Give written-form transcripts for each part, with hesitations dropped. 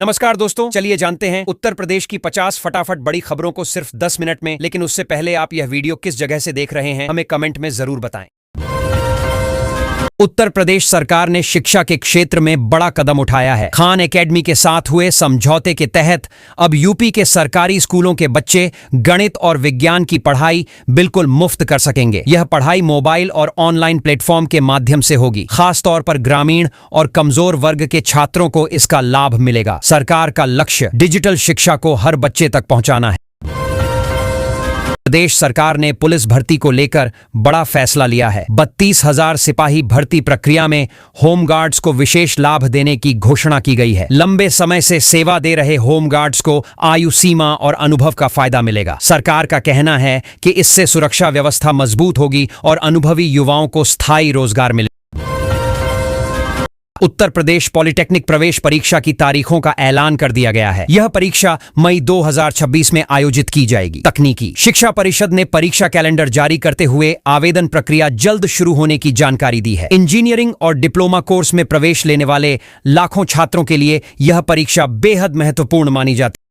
नमस्कार दोस्तों, चलिए जानते हैं उत्तर प्रदेश की 50 फटाफट बड़ी खबरों को सिर्फ 10 मिनट में। लेकिन उससे पहले आप यह वीडियो किस जगह से देख रहे हैं हमें कमेंट में जरूर बताएं। उत्तर प्रदेश सरकार ने शिक्षा के क्षेत्र में बड़ा कदम उठाया है। खान एकेडमी के साथ हुए समझौते के तहत अब यूपी के सरकारी स्कूलों के बच्चे गणित और विज्ञान की पढ़ाई बिल्कुल मुफ्त कर सकेंगे। यह पढ़ाई मोबाइल और ऑनलाइन प्लेटफॉर्म के माध्यम से होगी। खासतौर पर ग्रामीण और कमजोर वर्ग के छात्रों को इसका लाभ मिलेगा। सरकार का लक्ष्य डिजिटल शिक्षा को हर बच्चे तक पहुंचाना है। प्रदेश सरकार ने पुलिस भर्ती को लेकर बड़ा फैसला लिया है। 32,000 सिपाही भर्ती प्रक्रिया में होमगार्ड्स को विशेष लाभ देने की घोषणा की गई है। लंबे समय से सेवा दे रहे होमगार्ड्स को आयु सीमा और अनुभव का फायदा मिलेगा। सरकार का कहना है कि इससे सुरक्षा व्यवस्था मजबूत होगी और अनुभवी युवाओं को स्थायी रोजगार मिलेगा। उत्तर प्रदेश पॉलिटेक्निक प्रवेश परीक्षा की तारीखों का ऐलान कर दिया गया है। यह परीक्षा मई 2026 में आयोजित की जाएगी। तकनीकी शिक्षा परिषद ने परीक्षा कैलेंडर जारी करते हुए आवेदन प्रक्रिया जल्द शुरू होने की जानकारी दी है। इंजीनियरिंग और डिप्लोमा कोर्स में प्रवेश लेने वाले लाखों छात्रों के लिए यह परीक्षा बेहद महत्वपूर्ण मानी जाती है।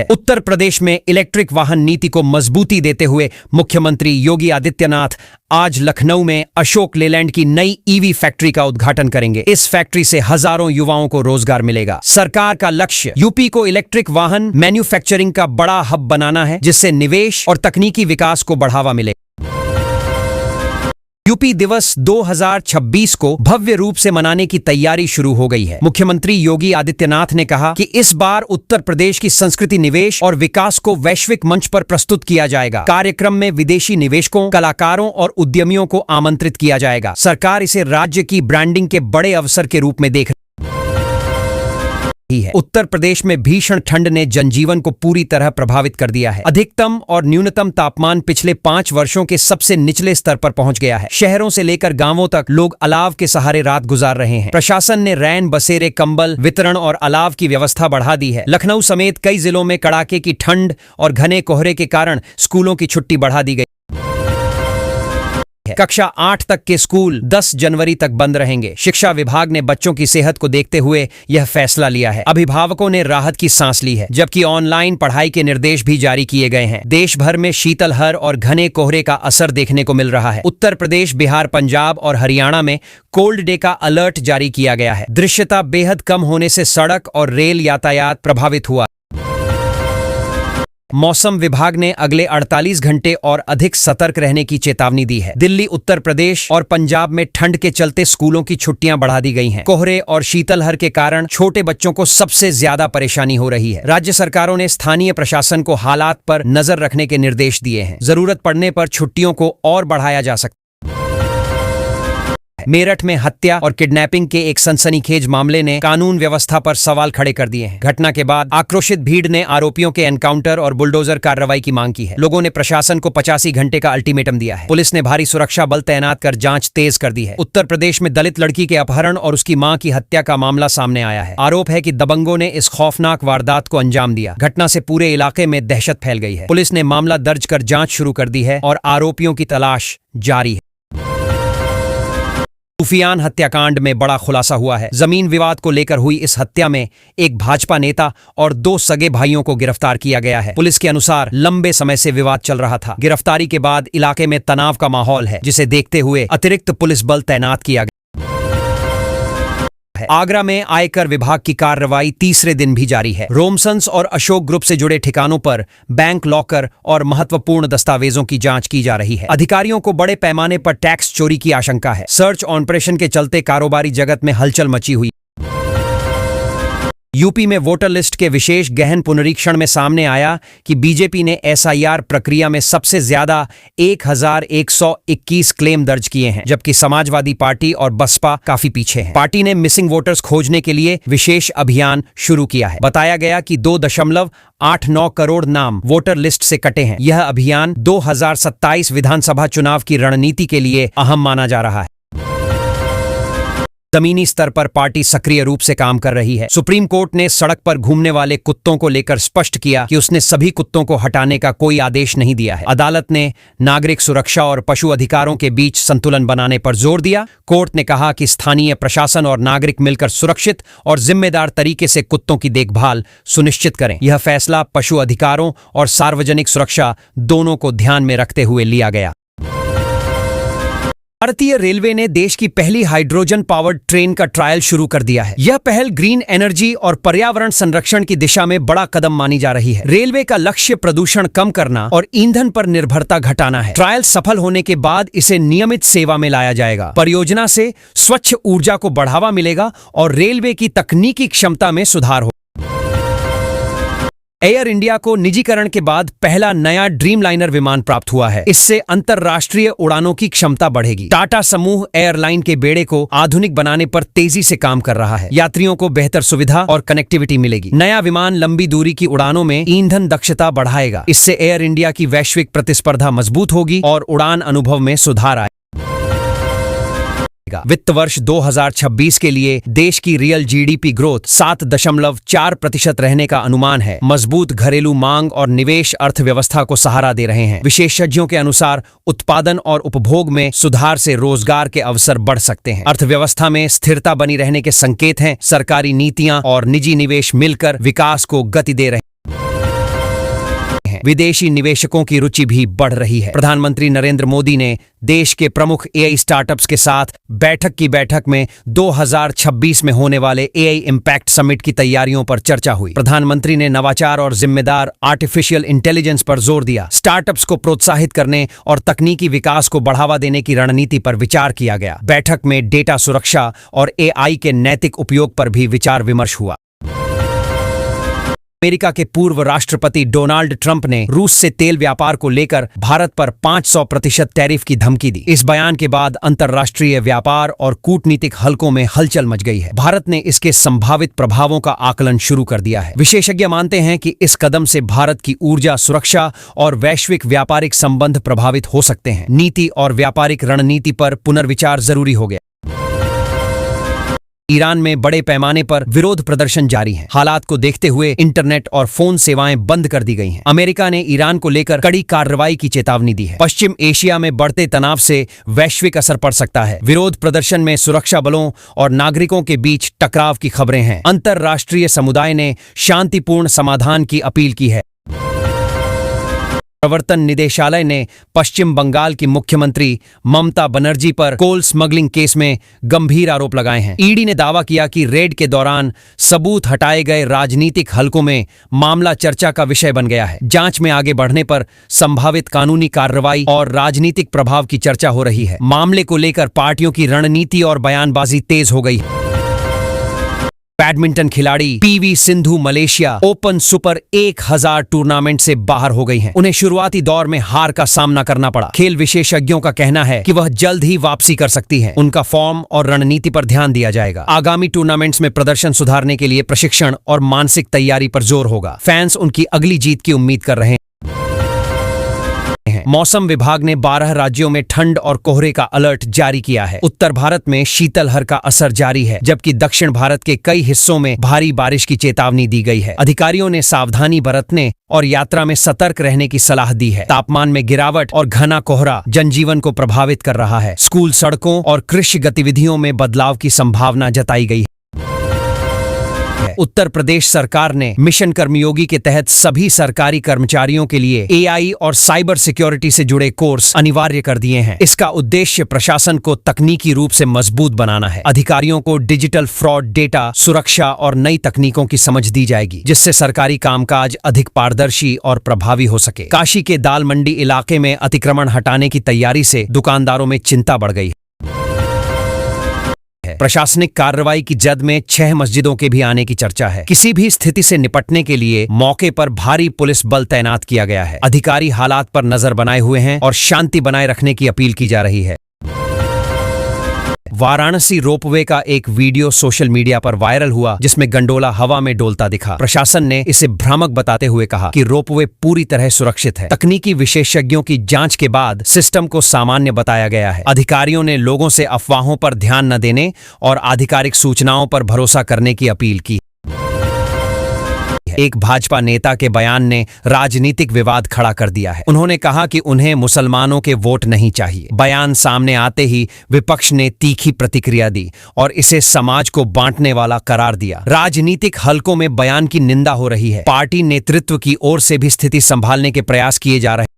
उत्तर प्रदेश में इलेक्ट्रिक वाहन नीति को मजबूती देते हुए मुख्यमंत्री योगी आदित्यनाथ आज लखनऊ में अशोक लेलैंड की नई ईवी फैक्ट्री का उद्घाटन करेंगे। इस फैक्ट्री से हजारों युवाओं को रोजगार मिलेगा। सरकार का लक्ष्य यूपी को इलेक्ट्रिक वाहन मैन्युफैक्चरिंग का बड़ा हब बनाना है, जिससे निवेश और तकनीकी विकास को बढ़ावा मिलेगा। यूपी दिवस 2026 को भव्य रूप से मनाने की तैयारी शुरू हो गई है। मुख्यमंत्री योगी आदित्यनाथ ने कहा कि इस बार उत्तर प्रदेश की संस्कृति, निवेश और विकास को वैश्विक मंच पर प्रस्तुत किया जाएगा। कार्यक्रम में विदेशी निवेशकों, कलाकारों और उद्यमियों को आमंत्रित किया जाएगा। सरकार इसे राज्य की ब्रांडिंग के बड़े अवसर के रूप में देख है। उत्तर प्रदेश में भीषण ठंड ने जनजीवन को पूरी तरह प्रभावित कर दिया है। अधिकतम और न्यूनतम तापमान पिछले 5 वर्षों के सबसे निचले स्तर पर पहुंच गया है। शहरों से लेकर गांवों तक लोग अलाव के सहारे रात गुजार रहे हैं। प्रशासन ने रैन बसेरे, कंबल वितरण और अलाव की व्यवस्था बढ़ा दी है। लखनऊ समेत कई जिलों में कड़ाके की ठंड और घने कोहरे के कारण स्कूलों की छुट्टी बढ़ा दी गई। कक्षा 8 तक के स्कूल 10 जनवरी तक बंद रहेंगे। शिक्षा विभाग ने बच्चों की सेहत को देखते हुए यह फैसला लिया है। अभिभावकों ने राहत की सांस ली है, जबकि ऑनलाइन पढ़ाई के निर्देश भी जारी किए गए हैं। देश भर में शीतलहर और घने कोहरे का असर देखने को मिल रहा है। उत्तर प्रदेश, बिहार, पंजाब और हरियाणा में कोल्ड डे का अलर्ट जारी किया गया है। दृश्यता बेहद कम होने से सड़क और रेल यातायात प्रभावित हुआ। मौसम विभाग ने अगले 48 घंटे और अधिक सतर्क रहने की चेतावनी दी है। दिल्ली, उत्तर प्रदेश और पंजाब में ठंड के चलते स्कूलों की छुट्टियां बढ़ा दी गई हैं। कोहरे और शीतलहर के कारण छोटे बच्चों को सबसे ज्यादा परेशानी हो रही है। राज्य सरकारों ने स्थानीय प्रशासन को हालात पर नजर रखने के निर्देश दिए हैं। जरूरत पड़ने पर छुट्टियों को और बढ़ाया जा सकता है। मेरठ में हत्या और किडनैपिंग के एक सनसनीखेज मामले ने कानून व्यवस्था पर सवाल खड़े कर दिए हैं। घटना के बाद आक्रोशित भीड़ ने आरोपियों के एनकाउंटर और बुलडोजर कार्रवाई की मांग की है। लोगों ने प्रशासन को 85 घंटे का अल्टीमेटम दिया है। पुलिस ने भारी सुरक्षा बल तैनात कर जांच तेज कर दी है। उत्तर प्रदेश में दलित लड़की के अपहरण और उसकी मां की हत्या का मामला सामने आया है। आरोप है कि दबंगों ने इस खौफनाक वारदात को अंजाम दिया। घटना से पूरे इलाके में दहशत फैल गई है। पुलिस ने मामला दर्ज कर जांच शुरू कर दी है और आरोपियों की तलाश जारी है। सूफियान हत्याकांड में बड़ा खुलासा हुआ है। जमीन विवाद को लेकर हुई इस हत्या में एक भाजपा नेता और 2 सगे भाइयों को गिरफ्तार किया गया है। पुलिस के अनुसार लंबे समय से विवाद चल रहा था। गिरफ्तारी के बाद इलाके में तनाव का माहौल है, जिसे देखते हुए अतिरिक्त पुलिस बल तैनात किया गया। आगरा में आयकर विभाग की कार्रवाई तीसरे दिन भी जारी है। रोमसन्स और अशोक ग्रुप से जुड़े ठिकानों पर बैंक लॉकर और महत्वपूर्ण दस्तावेजों की जांच की जा रही है। अधिकारियों को बड़े पैमाने पर टैक्स चोरी की आशंका है। सर्च ऑपरेशन के चलते कारोबारी जगत में हलचल मची हुई। यूपी में वोटर लिस्ट के विशेष गहन पुनरीक्षण में सामने आया कि बीजेपी ने एसआईआर प्रक्रिया में सबसे ज्यादा 1121 क्लेम दर्ज किए हैं, जबकि समाजवादी पार्टी और बसपा काफी पीछे हैं। पार्टी ने मिसिंग वोटर्स खोजने के लिए विशेष अभियान शुरू किया है। बताया गया कि 2.89 करोड़ नाम वोटर लिस्ट से कटे हैं। यह अभियान 2027 विधानसभा चुनाव की रणनीति के लिए अहम माना जा रहा है। जमीनी स्तर पर पार्टी सक्रिय रूप से काम कर रही है। सुप्रीम कोर्ट ने सड़क पर घूमने वाले कुत्तों को लेकर स्पष्ट किया कि उसने सभी कुत्तों को हटाने का कोई आदेश नहीं दिया है। अदालत ने नागरिक सुरक्षा और पशु अधिकारों के बीच संतुलन बनाने पर जोर दिया। कोर्ट ने कहा कि स्थानीय प्रशासन और नागरिक मिलकर सुरक्षित और जिम्मेदार तरीके से कुत्तों की देखभाल सुनिश्चित करें। यह फैसला पशु अधिकारों और सार्वजनिक सुरक्षा दोनों को ध्यान में रखते हुए लिया गया। भारतीय रेलवे ने देश की पहली हाइड्रोजन पावर्ड ट्रेन का ट्रायल शुरू कर दिया है। यह पहल ग्रीन एनर्जी और पर्यावरण संरक्षण की दिशा में बड़ा कदम मानी जा रही है। रेलवे का लक्ष्य प्रदूषण कम करना और ईंधन पर निर्भरता घटाना है। ट्रायल सफल होने के बाद इसे नियमित सेवा में लाया जाएगा। परियोजना से स्वच्छ ऊर्जा को बढ़ावा मिलेगा और रेलवे की तकनीकी क्षमता में सुधार होगा। एयर इंडिया को निजीकरण के बाद पहला नया ड्रीमलाइनर विमान प्राप्त हुआ है। इससे अंतरराष्ट्रीय उड़ानों की क्षमता बढ़ेगी। टाटा समूह एयरलाइन के बेड़े को आधुनिक बनाने पर तेजी से काम कर रहा है। यात्रियों को बेहतर सुविधा और कनेक्टिविटी मिलेगी। नया विमान लंबी दूरी की उड़ानों में ईंधन दक्षता बढ़ाएगा। इससे एयर इंडिया की वैश्विक प्रतिस्पर्धा मजबूत होगी और उड़ान अनुभव में सुधार आएगा। वित्त वर्ष 2026 के लिए देश की रियल जीडीपी ग्रोथ 7.4% रहने का अनुमान है। मजबूत घरेलू मांग और निवेश अर्थव्यवस्था को सहारा दे रहे हैं। विशेषज्ञों के अनुसार उत्पादन और उपभोग में सुधार से रोजगार के अवसर बढ़ सकते हैं। अर्थव्यवस्था में स्थिरता बनी रहने के संकेत हैं। सरकारी नीतियां और निजी निवेश मिलकर विकास को गति दे रहे हैं। विदेशी निवेशकों की रुचि भी बढ़ रही है। प्रधानमंत्री नरेंद्र मोदी ने देश के प्रमुख एआई स्टार्टअप्स के साथ बैठक में 2026 में होने वाले एआई इम्पैक्ट समिट की तैयारियों पर चर्चा हुई। प्रधानमंत्री ने नवाचार और जिम्मेदार आर्टिफिशियल इंटेलिजेंस पर जोर दिया। स्टार्टअप्स को प्रोत्साहित करने और तकनीकी विकास को बढ़ावा देने की रणनीति पर विचार किया गया। बैठक में डेटा सुरक्षा और एआई के नैतिक उपयोग पर भी विचार विमर्श हुआ। अमेरिका के पूर्व राष्ट्रपति डोनाल्ड ट्रंप ने रूस से तेल व्यापार को लेकर भारत पर 500% टैरिफ की धमकी दी। इस बयान के बाद अंतर्राष्ट्रीय व्यापार और कूटनीतिक हलकों में हलचल मच गई है। भारत ने इसके संभावित प्रभावों का आकलन शुरू कर दिया है। विशेषज्ञ मानते हैं कि इस कदम से भारत की ऊर्जा सुरक्षा और वैश्विक व्यापारिक संबंध प्रभावित हो सकते हैं। नीति और व्यापारिक रणनीति पर पुनर्विचार जरूरी हो गया। ईरान में बड़े पैमाने पर विरोध प्रदर्शन जारी है। हालात को देखते हुए इंटरनेट और फोन सेवाएं बंद कर दी गई हैं। अमेरिका ने ईरान को लेकर कड़ी कार्रवाई की चेतावनी दी है। पश्चिम एशिया में बढ़ते तनाव से वैश्विक असर पड़ सकता है। विरोध प्रदर्शन में सुरक्षा बलों और नागरिकों के बीच टकराव की खबरें हैं। अंतर्राष्ट्रीय समुदाय ने शांतिपूर्ण समाधान की अपील की है। प्रवर्तन निदेशालय ने पश्चिम बंगाल की मुख्यमंत्री ममता बनर्जी पर कोल स्मगलिंग केस में गंभीर आरोप लगाए हैं। ईडी ने दावा किया कि रेड के दौरान सबूत हटाए गए राजनीतिक हलकों में मामला चर्चा का विषय बन गया है। जांच में आगे बढ़ने पर संभावित कानूनी कार्रवाई और राजनीतिक प्रभाव की चर्चा हो रही है। मामले को लेकर पार्टियों की रणनीति और बयानबाजी तेज हो गई है। बैडमिंटन खिलाड़ी PV Sindhu Malaysia open super 1000 tournament से बाहर हो गई हैं। उन्हें शुरुआती दौर में हार का सामना करना पड़ा। खेल विशेषज्ञों का कहना है कि वह जल्द ही वापसी कर सकती हैं। उनका फॉर्म और रणनीति पर ध्यान दिया जाएगा। आगामी टूर्नामेंट्स में प्रदर्शन सुधारने के लिए प्रशिक्षण और मानसिक तैयारी पर जोर होगा। फैंस उनकी अगली जीत की उम्मीद कर रहे हैं। मौसम विभाग ने 12 राज्यों में ठंड और कोहरे का अलर्ट जारी किया है। उत्तर भारत में शीतलहर का असर जारी है, जबकि दक्षिण भारत के कई हिस्सों में भारी बारिश की चेतावनी दी गई है। अधिकारियों ने सावधानी बरतने और यात्रा में सतर्क रहने की सलाह दी है। तापमान में गिरावट और घना कोहरा जनजीवन को प्रभावित कर रहा है। स्कूल, सड़कों और कृषि गतिविधियों में बदलाव की संभावना जताई गई है। उत्तर प्रदेश सरकार ने मिशन कर्मयोगी के तहत सभी सरकारी कर्मचारियों के लिए एआई और साइबर सिक्योरिटी से जुड़े कोर्स अनिवार्य कर दिए हैं। इसका उद्देश्य प्रशासन को तकनीकी रूप से मजबूत बनाना है। अधिकारियों को डिजिटल फ्रॉड, डेटा सुरक्षा और नई तकनीकों की समझ दी जाएगी, जिससे सरकारी कामकाज अधिक पारदर्शी और प्रभावी हो सके। काशी के दाल मंडी इलाके में अतिक्रमण हटाने की तैयारी से दुकानदारों में चिंता बढ़ गई है। प्रशासनिक कार्रवाई की जद में 6 मस्जिदों के भी आने की चर्चा है। किसी भी स्थिति से निपटने के लिए मौके पर भारी पुलिस बल तैनात किया गया है। अधिकारी हालात पर नजर बनाए हुए हैं और शांति बनाए रखने की अपील की जा रही है। वाराणसी रोपवे का एक वीडियो सोशल मीडिया पर वायरल हुआ जिसमें गंडोला हवा में डोलता दिखा। प्रशासन ने इसे भ्रामक बताते हुए कहा कि रोपवे पूरी तरह सुरक्षित है। तकनीकी विशेषज्ञों की जांच के बाद सिस्टम को सामान्य बताया गया है। अधिकारियों ने लोगों से अफवाहों पर ध्यान न देने और आधिकारिक सूचनाओं पर भरोसा करने की अपील की। एक भाजपा नेता के बयान ने राजनीतिक विवाद खड़ा कर दिया है। उन्होंने कहा कि उन्हें मुसलमानों के वोट नहीं चाहिए। बयान सामने आते ही विपक्ष ने तीखी प्रतिक्रिया दी और इसे समाज को बांटने वाला करार दिया। राजनीतिक हलकों में बयान की निंदा हो रही है। पार्टी नेतृत्व की ओर से भी स्थिति संभालने के प्रयास किए जा रहे हैं।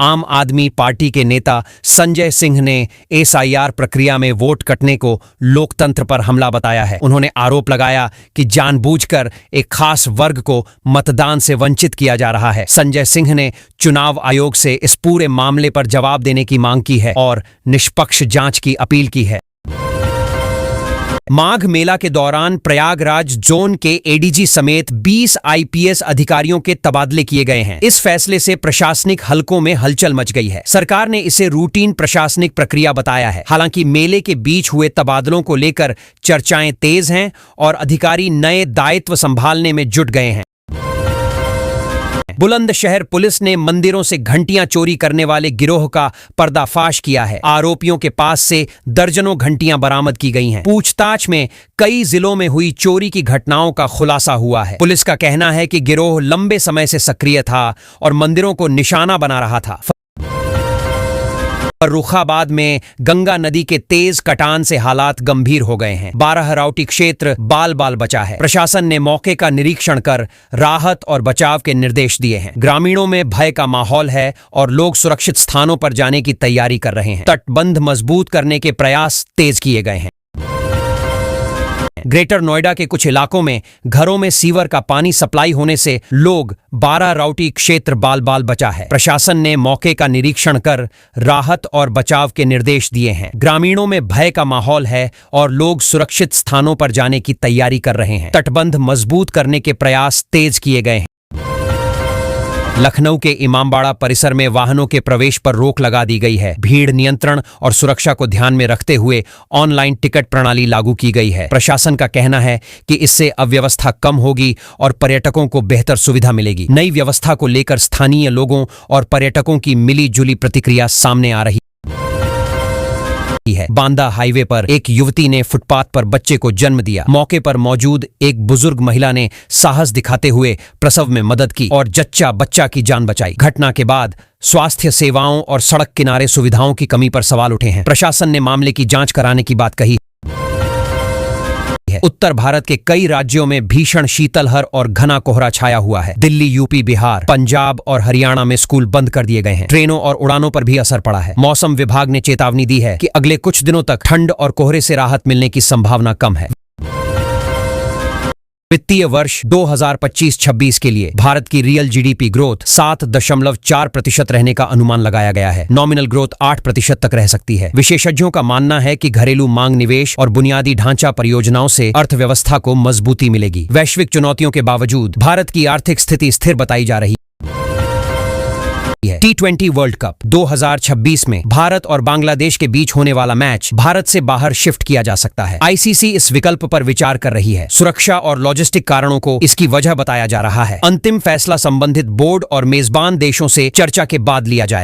आम आदमी पार्टी के नेता संजय सिंह ने एसआईआर प्रक्रिया में वोट कटने को लोकतंत्र पर हमला बताया है। उन्होंने आरोप लगाया कि जानबूझकर एक खास वर्ग को मतदान से वंचित किया जा रहा है। संजय सिंह ने चुनाव आयोग से इस पूरे मामले पर जवाब देने की मांग की है और निष्पक्ष जांच की अपील की है। माघ मेला के दौरान प्रयागराज जोन के एडीजी समेत 20 आईपीएस अधिकारियों के तबादले किए गए हैं। इस फैसले से प्रशासनिक हलकों में हलचल मच गई है। सरकार ने इसे रूटीन प्रशासनिक प्रक्रिया बताया है। हालांकि मेले के बीच हुए तबादलों को लेकर चर्चाएं तेज हैं और अधिकारी नए दायित्व संभालने में जुट गए हैं। बुलंदशहर पुलिस ने मंदिरों से घंटियां चोरी करने वाले गिरोह का पर्दाफाश किया है। आरोपियों के पास से दर्जनों घंटियां बरामद की गई हैं। पूछताछ में कई जिलों में हुई चोरी की घटनाओं का खुलासा हुआ है। पुलिस का कहना है कि गिरोह लंबे समय से सक्रिय था और मंदिरों को निशाना बना रहा था। फर्रुखाबाद में गंगा नदी के तेज कटान से हालात गंभीर हो गए हैं। बाराहराउटी क्षेत्र बाल बाल बचा है। प्रशासन ने मौके का निरीक्षण कर राहत और बचाव के निर्देश दिए हैं। ग्रामीणों में भय का माहौल है और लोग सुरक्षित स्थानों पर जाने की तैयारी कर रहे हैं। तटबंध मजबूत करने के प्रयास तेज किए गए हैं। ग्रेटर नोएडा के कुछ इलाकों में घरों में सीवर का पानी सप्लाई होने से लोग बाराहराउटी क्षेत्र बाल बाल बचा है। प्रशासन ने मौके का निरीक्षण कर राहत और बचाव के निर्देश दिए हैं। ग्रामीणों में भय का माहौल है और लोग सुरक्षित स्थानों पर जाने की तैयारी कर रहे हैं। तटबंध मजबूत करने के प्रयास तेज किए गए हैं। लखनऊ के इमामबाड़ा परिसर में वाहनों के प्रवेश पर रोक लगा दी गई है। भीड़ नियंत्रण और सुरक्षा को ध्यान में रखते हुए ऑनलाइन टिकट प्रणाली लागू की गई है। प्रशासन का कहना है कि इससे अव्यवस्था कम होगी और पर्यटकों को बेहतर सुविधा मिलेगी। नई व्यवस्था को लेकर स्थानीय लोगों और पर्यटकों की मिली जुली प्रतिक्रिया सामने आ रही है। बांदा हाईवे पर एक युवती ने फुटपाथ पर बच्चे को जन्म दिया। मौके पर मौजूद एक बुजुर्ग महिला ने साहस दिखाते हुए प्रसव में मदद की और जच्चा बच्चा की जान बचाई। घटना के बाद स्वास्थ्य सेवाओं और सड़क किनारे सुविधाओं की कमी पर सवाल उठे हैं। प्रशासन ने मामले की जांच कराने की बात कही है। उत्तर भारत के कई राज्यों में भीषण शीतलहर और घना कोहरा छाया हुआ है। दिल्ली, यूपी, बिहार, पंजाब और हरियाणा में स्कूल बंद कर दिए गए हैं। ट्रेनों और उड़ानों पर भी असर पड़ा है। मौसम विभाग ने चेतावनी दी है कि अगले कुछ दिनों तक ठंड और कोहरे से राहत मिलने की संभावना कम है। वित्तीय वर्ष 2025-26 के लिए भारत की रियल जीडीपी ग्रोथ 7.4% रहने का अनुमान लगाया गया है। नॉमिनल ग्रोथ 8% तक रह सकती है। विशेषज्ञों का मानना है कि घरेलू मांग, निवेश और बुनियादी ढांचा परियोजनाओं से अर्थव्यवस्था को मजबूती मिलेगी। वैश्विक चुनौतियों के बावजूद भारत की आर्थिक स्थिति स्थिर बताई जा रही है। T20 वर्ल्ड कप 2026 में भारत और बांग्लादेश के बीच होने वाला मैच भारत से बाहर शिफ्ट किया जा सकता है। आईसीसी इस विकल्प पर विचार कर रही है। सुरक्षा और लॉजिस्टिक कारणों को इसकी वजह बताया जा रहा है। अंतिम फैसला संबंधित बोर्ड और मेजबान देशों से चर्चा के बाद लिया जाएगा।